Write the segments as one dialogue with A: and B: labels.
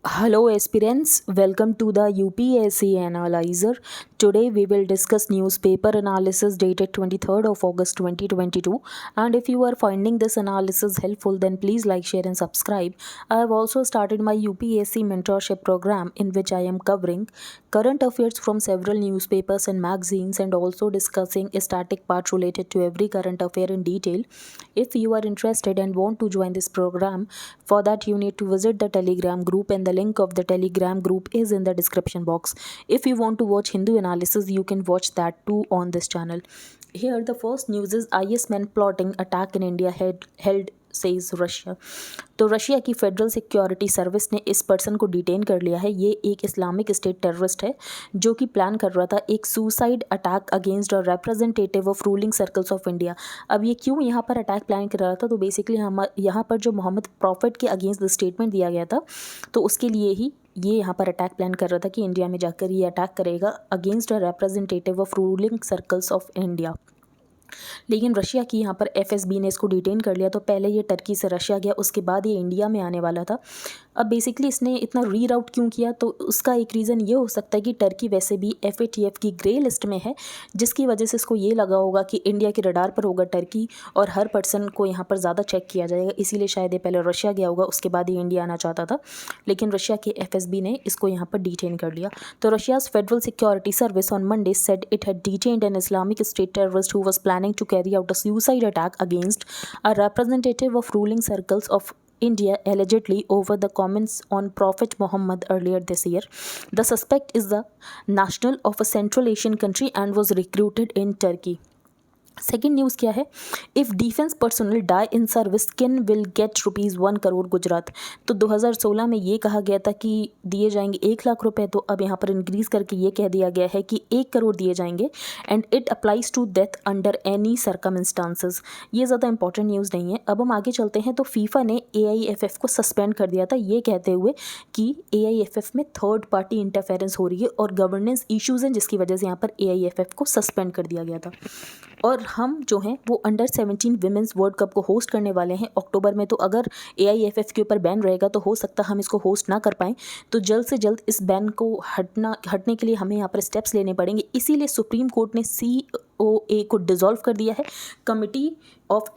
A: Hello aspirants, welcome to the UPSC Analyzer. Today we will discuss newspaper analysis dated 23rd of August 2022, and if you are finding this analysis helpful then please like, share and subscribe. I have also started my UPSC mentorship program in which I am covering current affairs from several newspapers and magazines and also discussing a static part related to every current affair in detail. If you are interested and want to join this program, for that you need to visit the Telegram group and the link of the Telegram group is in the description box. If you want to watch Hindu analysis, you can watch that too on this channel. Here the first news is IS men plotting attack in India held says Russia. तो Russia की federal security service ने इस person को detain कर लिया है। ये एक इस्लामिक स्टेट टेररिस्ट है जो कि प्लान कर रहा था एक suicide attack against a representative of ruling circles of India. अब ये क्यों यहाँ पर अटैक प्लान कर रहा था, तो बेसिकली हम यहाँ पर जो मोहम्मद प्रॉफिट के अगेंस्ट द स्टेटमेंट दिया गया था, तो उसके लिए ही ये यहाँ पर अटैक प्लान कर रहा था कि इंडिया में जाकर ये अटैक करेगा against a representative of ruling circles of India. लेकिन रशिया की यहाँ पर एफएसबी ने इसको डिटेन कर लिया। तो पहले ये टर्की से रशिया गया, उसके बाद ये इंडिया में आने वाला था। अब बेसिकली इसने इतना रीराउट क्यों किया, तो उसका एक रीज़न ये हो सकता है कि टर्की वैसे भी एफएटीएफ की ग्रे लिस्ट में है, जिसकी वजह से इसको ये लगा होगा कि इंडिया के रडार पर होगा टर्की और हर पर्सन को यहाँ पर ज़्यादा चेक किया जाएगा, इसीलिए शायद ये पहले रशिया गया होगा, उसके बाद ये इंडिया आना चाहता था। लेकिन रशिया के एफएसबी ने इसको यहाँ पर डिटेन कर लिया। तो Russia's federal security service on Monday said it had detained an Islamic State terrorist who was planning to carry out a suicide attack against a representative of ruling circles of India allegedly over the comments on Prophet Muhammad earlier this year. The suspect is the national of a Central Asian country and was recruited in Turkey. Second news क्या है, if defence personnel die in service kin will get ₹1 crore Gujarat. तो 2016 में ये कहा गया था कि दिए जाएंगे 1 लाख रुपए, तो अब यहाँ पर इंक्रीज़ करके ये कह दिया गया है कि 1 करोड़ दिए जाएंगे and it applies to death under any circumstances. ये ज़्यादा इंपॉर्टेंट न्यूज़ नहीं है। अब हम आगे चलते हैं। तो फीफा ने AIFF को सस्पेंड कर दिया था, ये कहते हुए कि AIFF में थर्ड पार्टी इंटरफेरेंस हो रही है और गवर्नेंस इश्यूज़ हैं, जिसकी वजह से यहाँ पर AIFF को सस्पेंड कर दिया गया था। और हम जो हैं वो अंडर 17 विमेंस वर्ल्ड कप को होस्ट करने वाले हैं अक्टूबर में। तो अगर AIFF के ऊपर बैन रहेगा तो हो सकता है हम इसको होस्ट ना कर पाएँ। तो जल्द से जल्द इस बैन को हटने के लिए हमें यहाँ पर स्टेप्स लेने पड़ेंगे। इसीलिए सुप्रीम कोर्ट ने COA को डिसॉल्व कर दिया है। कमिटी ऑफ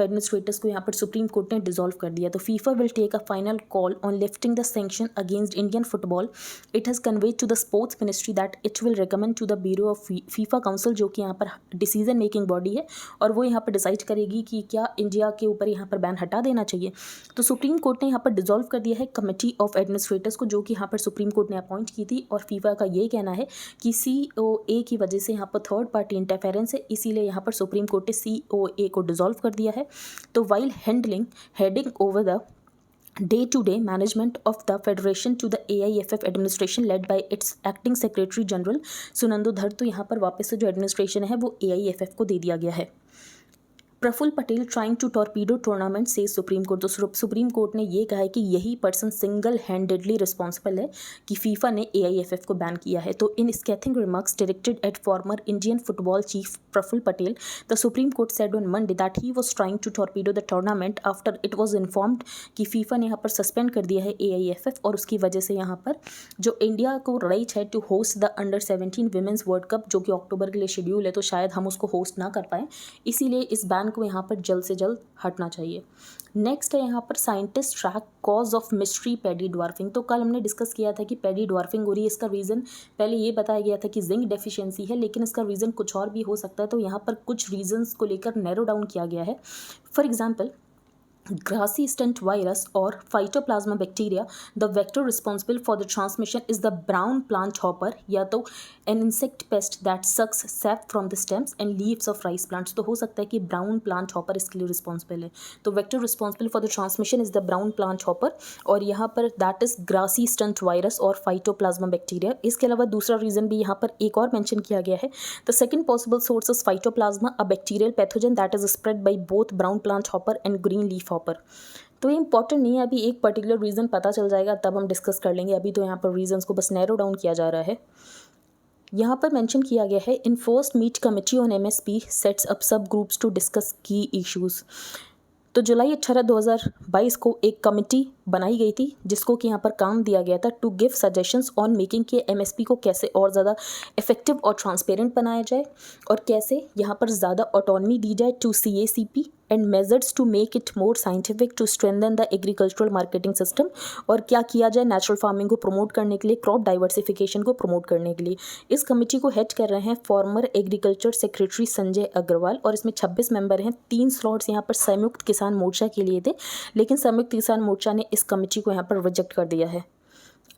A: एडमिनिस्ट्रेटर्स को यहाँ पर सुप्रीम कोर्ट ने डिसॉल्व कर दिया। तो FIFA will take a final call on lifting the sanction against Indian football. It has conveyed to the sports ministry that it will recommend to the bureau of FIFA council, जो कि यहाँ पर decision making body है और वो यहाँ पर decide करेगी कि क्या इंडिया के ऊपर यहाँ पर बैन हटा देना चाहिए। तो सुप्रीम कोर्ट ने यहाँ पर डिसॉल्व कर दिया है कमिटी ऑफ एडमिनिस्ट्रेटर्स को, जो कि यहाँ पर सुप्रीम कोर्ट ने अपॉइंट की थी। और फीफा का ये कहना है कि COA की वजह से यहाँ पर थर्ड पार्टी इंटरफेरेंस है, इसीलिए यहाँ पर सुप्रीम कोर्ट ने COA को डिसॉल्व कर दिया है। तो while heading over the day-to-day management of the federation to the AIFF administration led by its acting secretary general Sunando धर, तो यहाँ पर वापस से जो एडमिनिस्ट्रेशन है वो AIFF को दे दिया गया है। Praful Patel trying to torpedo tournament से सुप्रीम कोर्ट। तो सुप्रीम कोर्ट ने ये कहा है कि यही पर्सन सिंगल हैंडेडली रिस्पॉन्सिबल है कि फीफा ने AIFF को बैन किया है। तो in scathing remarks directed at former Indian football chief Praful Patel, the Supreme Court said on Monday that he was trying to torpedo the tournament after it was informed कि FIFA ने यहाँ पर suspend कर दिया है AIFF और उसकी वजह से यहाँ पर जो इंडिया को राइट है to host the under 17 women's World Cup, जो कि अक्टूबर के लिए शेड्यूल है, तो शायद हम उसको होस्ट ना कर पाएँ, इसीलिए इस बैन को यहाँ पर जल्द से जल्द हटना चाहिए। नेक्स्ट है यहाँ पर scientist track cause of mystery paddy dwarfing. तो कल हमने डिस्कस किया था कि पैडी ड्वार्फिंग हो रही है। इसका रीज़न पहले ये बताया गया था कि जिंक डेफिशिएंसी है, लेकिन इसका रीज़न कुछ और भी हो सकता है। तो यहाँ पर कुछ रीजंस को लेकर नैरो डाउन किया गया है। For example, grassy stunt virus or phytoplasma bacteria, the vector responsible for the transmission is the brown plant hopper, या तो an insect pest that sucks sap from the stems and leaves of rice plants। तो हो सकता है कि brown plant hopper इसके लिए responsible है। तो vector responsible for the transmission is the brown plant hopper और यहाँ पर that is grassy stunt virus और phytoplasma bacteria। इसके अलावा दूसरा रीज़न भी यहाँ पर एक और मेंशन किया गया है। The second possible source is phytoplasma, a bacterial pathogen that is spread by both brown plant hopper and green leaf hopper। तो ये इंपॉर्टेंट नहीं है, अभी एक पर्टिकुलर रीज़न पता चल जाएगा तब हम डिस्कस कर लेंगे। अभी तो यहाँ पर रीजंस को बस नैरो डाउन किया जा रहा है। यहाँ पर मेंशन किया गया है in first meet committee on MSP sets up subgroups to discuss key issues. तो जुलाई 18 2022 को एक कमेटी बनाई गई थी जिसको कि यहाँ पर काम दिया गया था to give suggestions on making के एमएसपी को कैसे और ज़्यादा इफेक्टिव और ट्रांसपेरेंट बनाया जाए और कैसे यहाँ पर ज़्यादा ऑटोनमी दी जाए to CACP and measures to make it more scientific to strengthen the agricultural marketing system, और क्या किया जाए नेचुरल फार्मिंग को प्रमोट करने के लिए, क्रॉप डाइवर्सिफिकेशन को प्रमोट करने के लिए। इस कमेटी को हेड कर रहे हैं former agriculture secretary Sanjay Agarwal और इसमें 26 मेंबर हैं। 3 स्लॉट्स यहाँ पर संयुक्त किसान मोर्चा के लिए थे, लेकिन संयुक्त किसान मोर्चा ने इस कमेटी को यहाँ पर रिजेक्ट कर दिया है।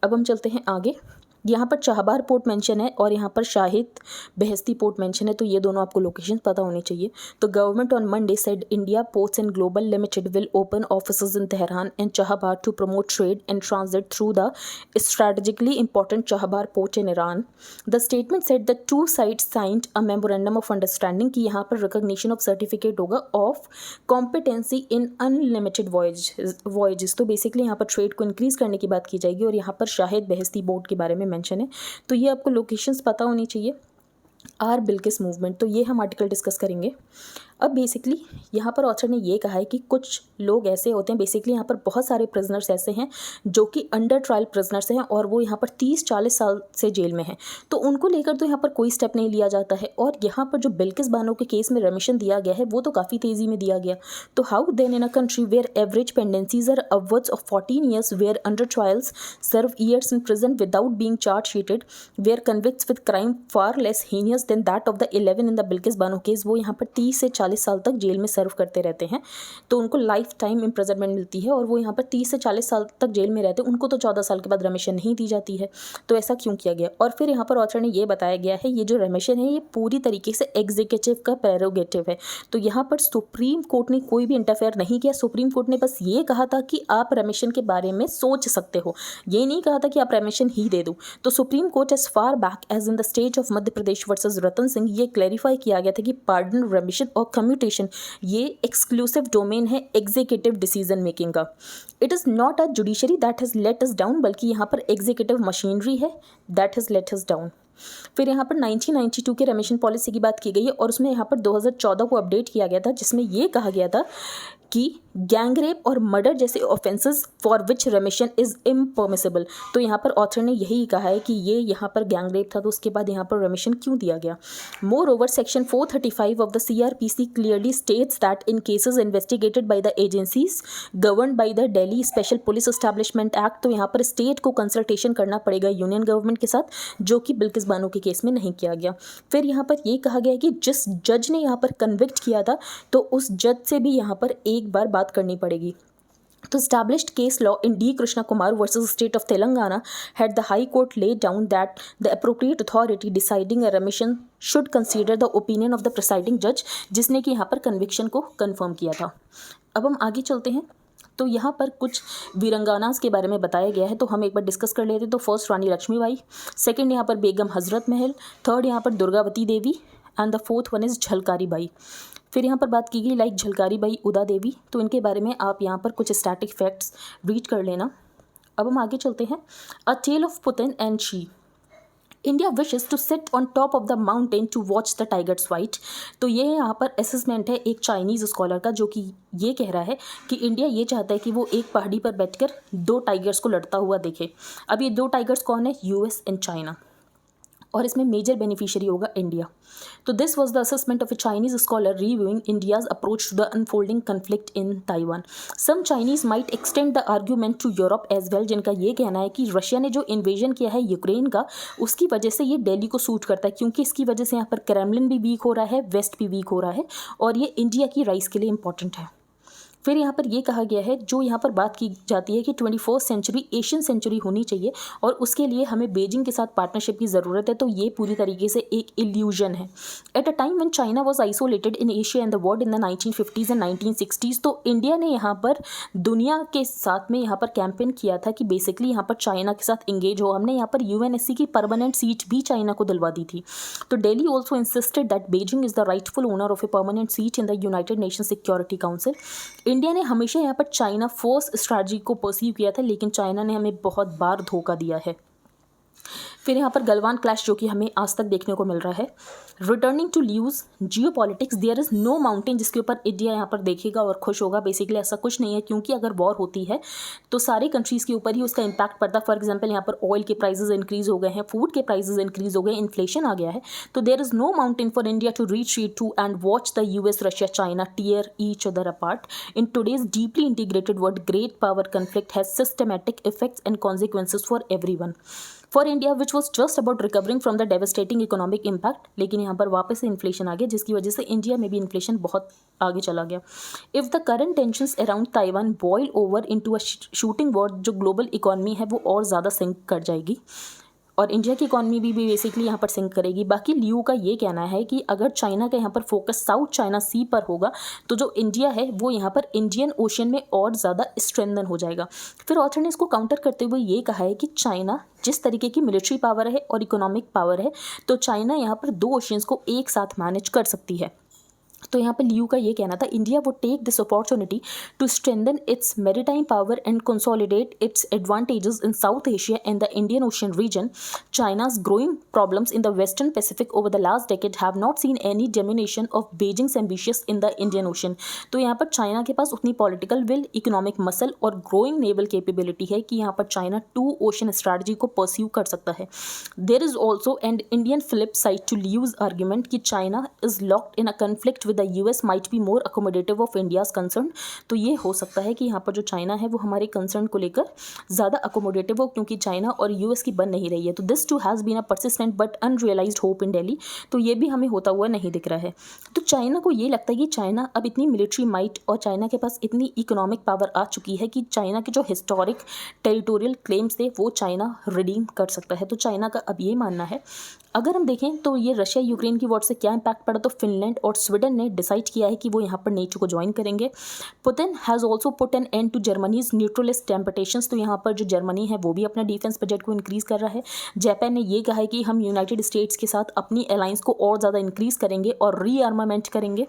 A: अब हम चलते हैं आगे। यहाँ पर चाहबार पोर्ट मेंशन है और यहाँ पर शाहिद बेहस्ती पोर्ट मेंशन है, तो ये दोनों आपको लोकेशन पता होनी चाहिए। तो government on Monday said India Ports and Global Limited will open offices in Tehran and Chabahar to promote trade and transit through the strategically important Chabahar port in Iran. The statement said the 2 sides signed a memorandum of understanding कि यहाँ पर recognition of certificate होगा of competency in unlimited voyages. तो basically यहाँ पर trade को increase करने की बात की जाएगी और यहाँ पर शाहिद बेहस्ती बोर्ड के बारे में मेंशन है, तो ये आपको लोकेशंस पता होनी चाहिए। आर बिल्किस मूवमेंट, तो ये हम आर्टिकल डिस्कस करेंगे। अब बेसिकली यहाँ पर ऑथर ने ये कहा है कि कुछ लोग ऐसे होते हैं, बेसिकली यहाँ पर बहुत सारे प्रिजनर्स ऐसे हैं जो कि अंडर ट्रायल प्रिजनर्स हैं और वो यहाँ पर 30-40 साल से जेल में हैं, तो उनको लेकर तो यहाँ पर कोई स्टेप नहीं लिया जाता है। और यहाँ पर जो बिल्किस बानो के केस में रेमिशन दिया गया है वो तो काफ़ी तेज़ी में दिया गया। तो how then in a country where average pendencies are upwards of 14 years, where under trials serve years in prison without being charge sheeted, where convicts with crime far less heinous than that of the 11 in the Bilkis Bano case, वो यहाँ पर 30 से 40 साल तक jail में सर्व करते रहते हैं, तो उनको लाइफ टाइम इम्प्रिजनमेंट मिलती है और वो यहाँ पर 30 से 40 साल तक जेल में रहते हैं, उनको तो 14 साल के बाद रेमिशन नहीं दी जाती है। तो ऐसा क्यों किया गया? और फिर यहाँ पर ऑथर ने ये बताया गया है ये जो रेमिशन है ये पूरी तरीके से एग्जीक्यूटिव का प्रेरोगेटिव है। तो यहाँ पर सुप्रीम कोर्ट ने कोई भी इंटरफेयर नहीं किया। सुप्रीम कोर्ट ने बस ये कहा था कि आप रेमिशन के बारे में सोच सकते हो, ये नहीं कहा था कि आप रेमिशन ही दे दो। तो Supreme Court as far back as in the state of Madhya Pradesh versus Ratan Singh ये क्लैरिफाई किया गया था कि पार्डन, रेमिशन और कम्यूटेशन ये एक्सक्लूसिव डोमेन है एग्जीक्यूटिव डिसीजन मेकिंग का। It is not a judiciary that has let us down, बल्कि यहाँ पर एग्जीक्यूटिव मशीनरी है that has let us down. फिर यहाँ पर 1992 के रेमिशन पॉलिसी की बात की गई है और उसमें यहाँ पर 2014 को अपडेट किया गया था जिसमें ये कहा गया था कि गैंग रेप और मर्डर जैसे offences for which remission is impermissible. तो यहाँ पर ऑथर ने यही कहा है कि ये यहाँ पर गैंग रेप था, तो उसके बाद यहाँ पर रेमिशन क्यों दिया गया। More over section 435 of the CRPC clearly states that in cases investigated by the agencies governed by the Delhi special police establishment act, तो यहाँ पर स्टेट को कंसल्टेशन करना पड़ेगा यूनियन गवर्नमेंट के साथ, जो कि बिल्किस बानो के केस में नहीं किया गया। फिर यहाँ पर ये कहा गया कि जिस जज ने यहाँ पर कन्विक्ट किया था तो उस जज से भी यहाँ पर एक बार बात करनी पड़ेगी। तो established case law in D. Krishna Kumar versus State of Telangana had the High Court laid down that the appropriate authority deciding a remission should consider the opinion of the presiding judge, जिसने कि यहाँ पर conviction को confirm किया था। अब हम आगे चलते हैं। तो यहाँ पर कुछ वीरंगानास के बारे में बताया गया है, तो हम एक बार डिस्कस कर लेते हैं। तो फर्स्ट रानी लक्ष्मीबाई, सेकंड यहाँ पर बेगम हजरत महल, थर्ड यहाँ पर Durgavati Devi and the fourth one is Jhalkari Bai. फिर यहाँ पर बात की गई लाइक झलकारी बाई, उदा देवी, तो इनके बारे में आप यहाँ पर कुछ स्टैटिक फैक्ट्स रीड कर लेना। अब हम आगे चलते हैं। A tale of Putin and Xi, India wishes to sit on top of the mountain to watch the tigers fight. तो ये यहाँ पर असेसमेंट है एक चाइनीज़ स्कॉलर का, जो कि ये कह रहा है कि इंडिया ये चाहता है कि वो एक पहाड़ी पर बैठकर 2 टाइगर्स को लड़ता हुआ देखे। अब ये 2 टाइगर्स कौन है? US एंड चाइना, और इसमें मेजर बेनिफिशियरी होगा इंडिया। तो this was the assessment of a Chinese scholar reviewing India's approach to the unfolding conflict in Taiwan. Some Chinese might extend the argument to Europe as well, जिनका ये कहना है कि Russia ने जो invasion किया है यूक्रेन का, उसकी वजह से ये दिल्ली को सूट करता है, क्योंकि इसकी वजह से यहाँ पर क्रेमलिन भी वीक हो रहा है, वेस्ट भी वीक हो रहा है, और ये इंडिया की राइस के लिए इंपॉर्टेंट है। फिर यहाँ पर ये कहा गया है, जो यहाँ पर बात की जाती है कि 21st सेंचुरी एशियन सेंचुरी होनी चाहिए और उसके लिए हमें बीजिंग के साथ पार्टनरशिप की ज़रूरत है। तो ये पूरी तरीके से एक इल्यूजन है। At a time when China was isolated in Asia and the world in the 1950s and 1960s, तो इंडिया ने यहाँ पर दुनिया के साथ में यहाँ पर कैंपेन किया था कि बेसिकली यहाँ पर चाइना के साथ इंगेज हो। हमने यहाँ पर UNSC की परमानेंट सीट भी चाइना को दिलवा दी थी। तो Delhi also insisted that Beijing is the rightful owner of a permanent seat in the United nation security council. India ने हमेशा यहाँ पर चाइना फर्स्ट स्ट्रैटेजी को परसीव किया था, लेकिन चाइना ने हमें बहुत बार धोखा दिया है। फिर यहाँ पर गलवान क्लैश जो कि हमें आज तक देखने को मिल रहा है। Returning to lose geopolitics, there is no mountain जिसके ऊपर इंडिया यहाँ पर देखेगा और खुश होगा। बेसिकली ऐसा कुछ नहीं है, क्योंकि अगर वॉर होती है तो सारे कंट्रीज़ के ऊपर ही उसका इम्पैक्ट पड़ता है। फॉर एग्जाम्पल यहाँ पर ऑयल के प्राइसेस इंक्रीज हो गए हैं, फूड के प्राइसेस इंक्रीज हो गए, इन्फ्लेशन आ गया है, तो there is no mountain for India to retreat to and watch the US, Russia, China tear each other apart. In today's deeply integrated world, great power conflict has systematic effects and consequences for everyone. For India, which was just about recovering from the devastating economic impact, लेकिन यहाँ पर वापस से inflation आ गया, जिसकी वजह से India में भी इन्फ्लेशन बहुत आगे चला गया. If the current tensions around Taiwan boil over into a shooting war, जो ग्लोबल इकोनॉमी है वो और ज़्यादा सिंक कर जाएगी और इंडिया की इकॉनमी भी बेसिकली यहाँ पर सिंक करेगी. बाकी लियू का ये कहना है कि अगर चाइना का यहाँ पर फोकस साउथ चाइना सी पर होगा तो जो इंडिया है वो यहाँ पर इंडियन ओशन में और ज़्यादा स्ट्रेंथन हो जाएगा. फिर ऑथर ने इसको काउंटर करते हुए ये कहा है कि चाइना जिस तरीके की मिलिट्री पावर है और इकोनॉमिक पावर है, तो चाइना यहाँ पर दो ओशंस को एक साथ मैनेज कर सकती है. तो यहाँ पर लियू का ये कहना था, इंडिया वो take this opportunity to strengthen its maritime power and consolidate its advantages in South Asia and the Indian Ocean region. China's growing problems in the Western Pacific over the last decade have not seen any diminution of Beijing's ambitious in the Indian Ocean. तो यहाँ पर China के पास उतनी political will, economic muscle और growing naval capability है कि यहाँ पर चाइना टू ओशन स्ट्रैटेजी को परस्यू कर सकता है. There is also and Indian flip side to Liu's argument कि China is locked in a conflict with the US might be more accommodative of India's concern. तो ये हो सकता है कि यहाँ पर जो चाइना है वो हमारे कंसर्न को लेकर ज़्यादा अकोमोडेटिव हो, क्योंकि चाइना और US की बन नहीं रही है. तो this too has been a persistent but unrealised hope in Delhi. तो ये भी हमें होता हुआ नहीं दिख रहा है. तो चाइना को ये लगता है कि चाइना अब इतनी मिलिट्री माइट और चाइना के पास इतनी इकोनॉमिक पावर आ चुकी है कि चाइना के जो हिस्टोरिक टेरिटोरियल क्लेम्स थे वो चाइना रिडीम कर सकता है. तो चाइना का अब ये मानना है. अगर हम देखें तो ये रशिया यूक्रेन की वॉर से क्या इम्पैक्ट पड़ा, तो फिनलैंड और स्वीडन ने डिसाइड किया है कि वो यहाँ पर नेटो को ज्वाइन करेंगे. Putin has also put an end to Germany's neutralist temptations. तो यहाँ पर जो जर्मनी है वो भी अपना डिफेंस बजट को इंक्रीज़ कर रहा है. जापान ने ये कहा है कि हम यूनाइटेड स्टेट्स के साथ अपनी अलायंस को और ज़्यादा इंक्रीज़ करेंगे और रीआर्मामेंट करेंगे.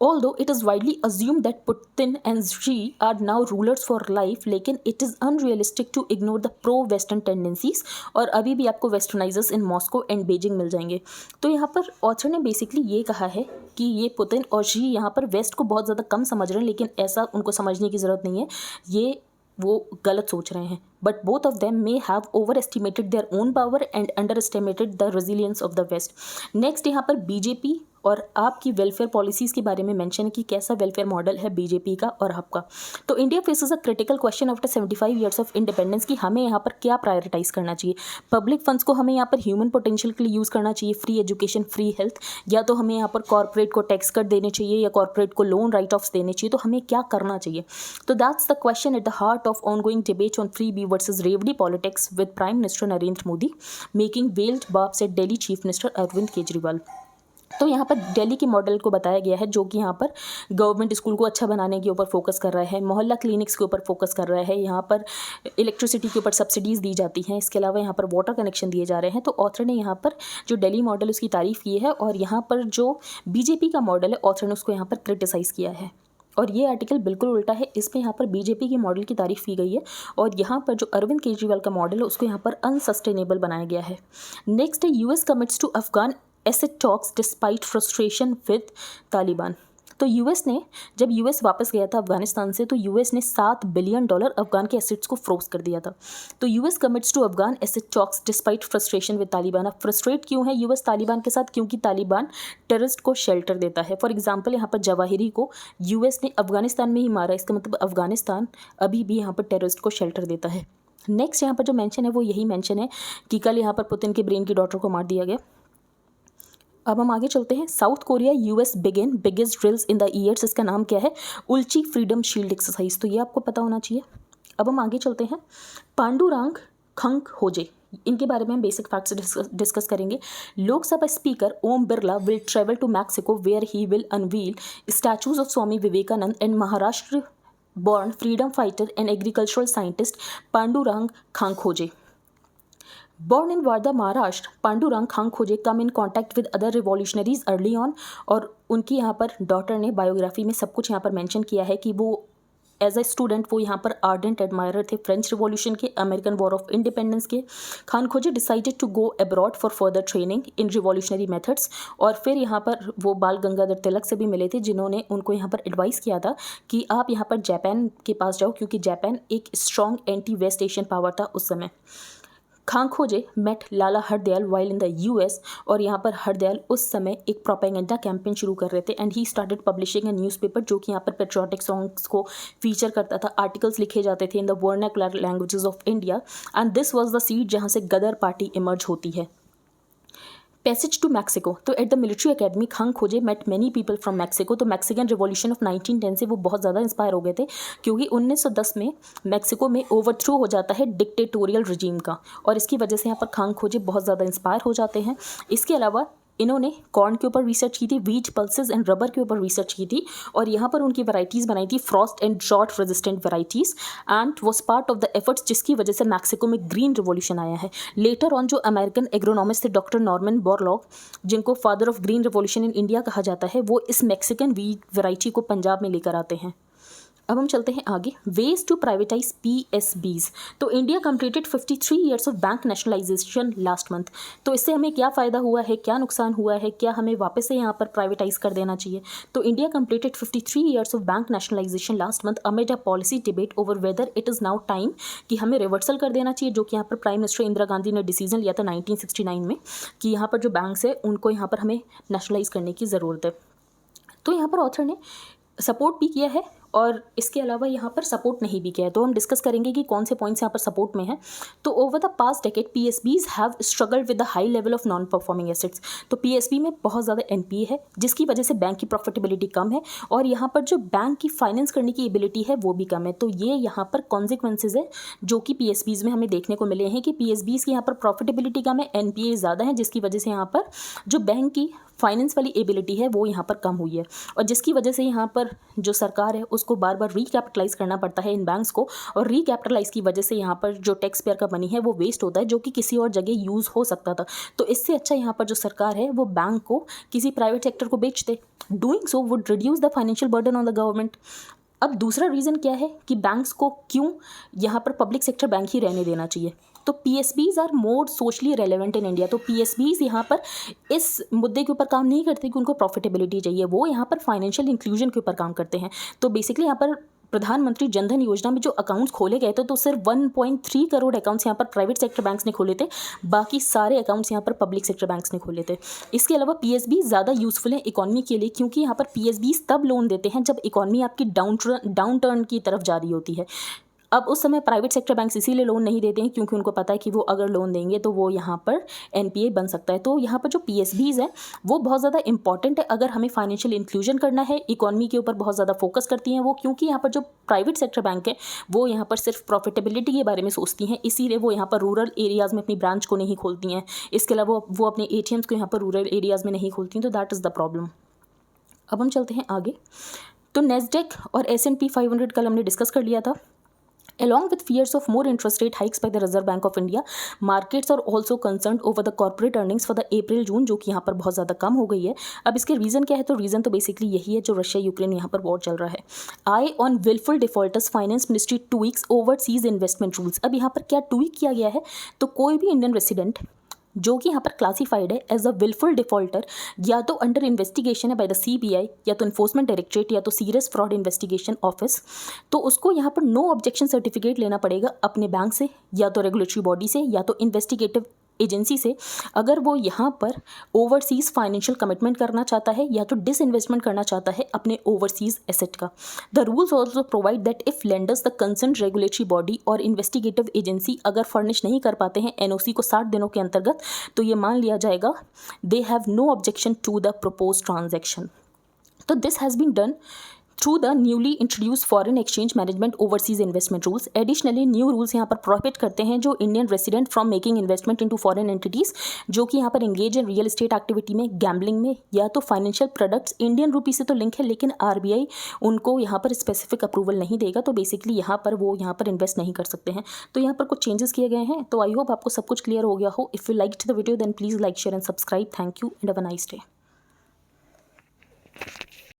A: Although it is widely assumed that Putin and Xi are now rulers for life, लेकिन it is unrealistic to ignore the pro-Western tendencies. और अभी भी आपको वेस्टर्नाइजर्स इन मॉस्को एंड बीजिंग मिल जाएंगे. तो यहाँ पर ऑथर ने बेसिकली ये कहा है कि ये पुतिन और शी यहाँ पर वेस्ट को बहुत ज़्यादा कम समझ रहे हैं, लेकिन ऐसा उनको समझने की ज़रूरत नहीं है, ये वो गलत सोच रहे हैं. But both of them may have overestimated their own power and underestimated the resilience of the West. Next यहाँ पर बीजेपी और आपकी वेलफेयर पॉलिसीज़ के बारे में मेंशन है कि कैसा वेलफेयर मॉडल है बीजेपी का और आपका. तो India faces a critical question after 75 years of independence कि हमें यहाँ पर क्या प्रायोरिटाइज करना चाहिए. पब्लिक फंड्स को हमें यहाँ पर ह्यूमन पोटेंशियल के लिए यूज़ करना चाहिए, फ्री एजुकेशन, फ्री हेल्थ, या तो हमें यहाँ पर कॉर्पोरेट को टैक्स कट देने चाहिए या कॉर्पोरेट को लोन राइट ऑफ्स देने चाहिए. तो हमें क्या करना चाहिए. तो that's the question at the heart of ongoing debate on freebie versus revdi politics with prime minister Narendra Modi making veiled बाप से दिल्ली चीफ मिनिस्टर अरविंद केजरीवाल. तो यहाँ पर दिल्ली के मॉडल को बताया गया है, जो कि यहाँ पर गवर्नमेंट स्कूल को अच्छा बनाने के ऊपर फोकस कर रहा है, मोहल्ला क्लिनिक्स के ऊपर फोकस कर रहा है, यहाँ पर इलेक्ट्रिसिटी के ऊपर सब्सिडीज़ दी जाती हैं, इसके अलावा यहाँ पर वाटर कनेक्शन दिए जा रहे हैं. तो ऑथर ने यहाँ पर जो दिल्ली मॉडल उसकी तारीफ़ की है, और यहाँ पर जो बीजेपी का मॉडल है ऑथर ने उसको यहाँ पर क्रिटिसाइज़ किया है. और ये आर्टिकल बिल्कुल उल्टा है, इसमें यहाँ पर बीजेपी के मॉडल की तारीफ़ की गई है और यहाँ पर जो अरविंद केजरीवाल का मॉडल है उसको यहाँ पर अनसस्टेनेबल बनाया गया है. नेक्स्ट है US commits to Afghan asset talks despite frustration with Taliban. तो US ने जब US वापस गया था अफगानिस्तान से, तो US ने $7 बिलियन अफगान के एसेट्स को फ्रोज कर दिया था. तो US commits to Afghan asset talks despite frustration with Taliban. अब फ्रस्ट्रेट क्यों है US तालिबान के साथ, क्योंकि तालिबान टेररिस्ट को शेल्टर देता है. फॉर एग्जांपल यहाँ पर जवाहिरी को US ने अफगानिस्तान में ही मारा, इसका मतलब अफगानिस्तान अभी भी यहाँ पर टेररिस्ट को शेल्टर देता है. नेक्स्ट यहाँ पर जो मेंशन है वो यही मेंशन है कि कल यहाँ पर पुतिन के ब्रेन की डॉटर को मार दिया गया. अब हम आगे चलते हैं. South Korea US begin biggest drills in the years. इसका नाम क्या है, उल्ची फ्रीडम शील्ड एक्सरसाइज. तो ये आपको पता होना चाहिए. अब हम आगे चलते हैं. पांडुरंग खंगहोजे, इनके बारे में हम बेसिक फैक्ट्स डिस्कस करेंगे. Lok Sabha speaker Om Birla will travel to Mexico where he will unveil statues of Swami Vivekananda and Maharashtra born freedom fighter and agricultural scientist Pandurang Khangkhoje. Born in Wardha, Maharashtra, Pandurang Khangkhoje come in contact with other revolutionaries early on. और उनकी यहाँ पर daughter ने biography में सब कुछ यहाँ पर मेंशन किया है कि वो एज ए स्टूडेंट वो यहाँ पर आर्डेंट एडमायरर थे फ्रेंच रिवॉल्यूशन के, अमेरिकन वॉर ऑफ इंडिपेंडेंस के। Khankhoje decided to go abroad for further training in revolutionary methods, और फिर यहाँ पर वो बाल गंगाधर तिलक से भी मिले थे, जिन्होंने उनको यहाँ पर एडवाइस किया था कि आप यहाँ पर जापान के पास जाओ, क्योंकि जापान एक strong anti west Asian power था उस समय। खान खोजे met Lala Hardayal while in the US, और यहाँ पर हरदयाल उस समय एक प्रोपेगेंडा कैंपेन शुरू कर रहे थे, and he started publishing a newspaper जो कि यहाँ पर पेट्रियोटिक सॉन्ग्स को फीचर करता था। आर्टिकल्स लिखे जाते थे in the vernacular languages of India, and this was the seed जहाँ से गदर पार्टी इमर्ज होती है। पैसेज टू मैक्सिको, तो at the military academy Khan खोजे met many people from Mexico. तो मैक्सिकन रिवॉल्यूशन ऑफ 1910 से वो बहुत ज़्यादा इंस्पायर हो गए थे, क्योंकि 1910 में मैक्सिको में ओवरथ्रो हो जाता है डिक्टेटोरियल रिजीम का, और इसकी वजह से यहाँ पर खान खोजे बहुत ज़्यादा इंस्पायर हो जाते हैं। इसके अलावा इन्होंने कॉर्न के ऊपर रिसर्च की थी, व्हीट पल्सेस एंड रबर के ऊपर रिसर्च की थी, और यहाँ पर उनकी वैरायटीज़ बनाई थी frost and drought resistant varieties, and was part of the efforts जिसकी वजह से मैक्सिको में ग्रीन रिवॉल्यूशन आया है। लेटर ऑन जो अमेरिकन एग्रोनॉमिस्ट थे डॉक्टर नॉर्मन बोरलॉग, जिनको father of green revolution in India कहा जाता है, वो इस मैक्सिकन व्हीट वैरायटी को पंजाब में लेकर आते हैं। अब हम चलते हैं आगे। वेज टू प्राइवेटाइज PSBs, तो India completed 53 years of bank nationalisation last month. तो इससे हमें क्या फ़ायदा हुआ है, क्या नुकसान हुआ है, क्या हमें वापस से यहाँ पर प्राइवेटाइज कर देना चाहिए? तो India completed 53 years of bank nationalisation last month amid a policy debate over whether it is now time कि हमें रिवर्सल कर देना चाहिए, जो कि यहाँ पर प्राइम मिनिस्टर इंदिरा गांधी ने डिसीजन लिया था 1969 में कि यहाँ पर जो बैंक्स है उनको यहाँ पर हमें नेशनलाइज करने की ज़रूरत है। तो यहाँ पर ऑथर ने सपोर्ट भी किया है और इसके अलावा यहाँ पर सपोर्ट नहीं भी किया है, तो हम डिस्कस करेंगे कि कौन से पॉइंट्स यहाँ पर सपोर्ट में हैं। तो over the past decade PSBs have struggled with the high level of non performing assets. तो PSB में बहुत ज़्यादा NPA है, जिसकी वजह से बैंक की प्रॉफिटेबिलिटी कम है, और यहाँ पर जो बैंक की फाइनेंस करने की एबिलिटी है वो भी कम है। तो ये यहाँ पर कॉन्सिक्वेंसेज है जो कि PSBs में हमें देखने को मिले हैं कि PSBs की यहाँ पर प्रॉफिटेबिलिटी कम है, NPA ज़्यादा है, जिसकी वजह से यहाँ पर जो बैंक की फाइनेंस वाली एबिलिटी है वो यहाँ पर कम हुई है, और जिसकी वजह से यहाँ पर जो सरकार है उसको बार बार रिकैपिटलाइज करना पड़ता है इन बैंक्स को, और रिकैपिटलाइज की वजह से यहाँ पर जो टैक्स पेयर का मनी है वो वेस्ट होता है, जो कि किसी और जगह यूज़ हो सकता था। तो इससे अच्छा यहाँ पर जो सरकार है वो बैंक को किसी प्राइवेट सेक्टर को बेच दे। Doing so would reduce the financial burden on the government. अब दूसरा रीज़न क्या है कि बैंक्स को क्यों यहाँ पर पब्लिक सेक्टर बैंक ही रहने देना चाहिए? तो PSBs are more socially relevant in India. तो PSBs यहाँ पर इस मुद्दे के ऊपर काम नहीं करते कि उनको प्रॉफिटेबिलिटी चाहिए, वो यहाँ पर फाइनेंशियल इंक्लूजन के ऊपर काम करते हैं। तो बेसिकली यहाँ पर प्रधानमंत्री जनधन योजना में जो अकाउंट्स खोले गए थे, तो सिर्फ 1.3 करोड़ अकाउंट्स यहाँ पर प्राइवेट सेक्टर बैंक्स ने खोले थे, बाकी सारे अकाउंट्स यहाँ पर पब्लिक सेक्टर बैंक्स ने खोले थे। इसके अलावा PSB ज़्यादा यूजफुल है इकोनॉमी के लिए, क्योंकि यहाँ पर PSBs तब लोन देते हैं जब इकोनॉमी आपकी डाउन टर्न की तरफ जा रही होती है। अब उस समय प्राइवेट सेक्टर बैंक्स इसीलिए लोन नहीं देते हैं क्योंकि उनको पता है कि वो अगर लोन देंगे तो वो यहाँ पर NPA बन सकता है। तो यहाँ पर जो PSBs है वो बहुत ज़्यादा इंपॉर्टेंट है अगर हमें फाइनेंशियल इंक्लूजन करना है, इकोनॉमी के ऊपर बहुत ज़्यादा फोकस करती हैं वो, क्योंकि यहाँ पर जो प्राइवेट सेक्टर बैंक है वो यहाँ पर सिर्फ प्रॉफिटेबिलिटी के बारे में सोचती हैं, इसीलिए वो यहाँ पर रूरल एरियाज़ में अपनी ब्रांच को नहीं खोलती हैं। इसके अलावा वो अपने ATMs को यहाँ पर रूरल एरियाज़ में नहीं खोलती हैं, तो दैट इज़ द प्रॉब्लम। अब हम चलते हैं आगे। तो नेस्डेक और S&P 500 कल हमने डिस्कस कर लिया था। Along with fears of more interest rate hikes by the Reserve Bank of India, markets are also concerned over the corporate earnings for the April-June, जो कि यहाँ पर बहुत ज़्यादा कम हो गई है। अब इसके रीज़न क्या है? तो रीज़न तो बेसिकली यही है जो रशिया यूक्रेन यहाँ पर वॉर चल रहा है। Eye on wilful defaulters, finance ministry tweaks overseas investment rules. अब यहाँ पर क्या ट्वीक किया गया है? तो कोई भी इंडियन रेसिडेंट जो कि यहाँ पर क्लासीफाइड है एज अ विलफुल डिफॉल्टर, या तो अंडर इन्वेस्टिगेशन है बाय द CBI, या तो इन्फोर्समेंट डायरेक्टरेट, या तो सीरियस फ्रॉड इन्वेस्टिगेशन ऑफिस, तो उसको यहाँ पर नो ऑब्जेक्शन सर्टिफिकेट लेना पड़ेगा अपने बैंक से, या तो रेगुलेटरी बॉडी से, या तो इन्वेस्टिगेटिव एजेंसी से, अगर वो यहाँ पर ओवरसीज़ फाइनेंशियल कमिटमेंट करना चाहता है या तो डिसइन्वेस्टमेंट करना चाहता है अपने ओवरसीज़ एसेट का। The rules also provide that if lenders the concern regulatory body और इन्वेस्टिगेटिव एजेंसी अगर फर्निश नहीं कर पाते हैं NOC को 60 दिनों के अंतर्गत, तो ये मान लिया जाएगा they have no objection to the propose transaction. तो this has been done through the newly introduced foreign exchange management overseas investment rules. Additionally, new rules यहाँ पर prohibit करते हैं जो Indian resident from making investment into foreign entities, जो कि यहाँ पर engage in real estate activity में, gambling में, या तो financial products Indian rupee से तो लिंक है, लेकिन RBI उनको यहाँ पर specific approval नहीं देगा, तो basically यहाँ पर वो यहाँ पर invest नहीं कर सकते हैं। तो यहाँ पर कुछ changes किए गए हैं। तो I hope आपको सब कुछ clear हो गया हो। If you liked the video then please like, share and subscribe. Thank you and have a nice day.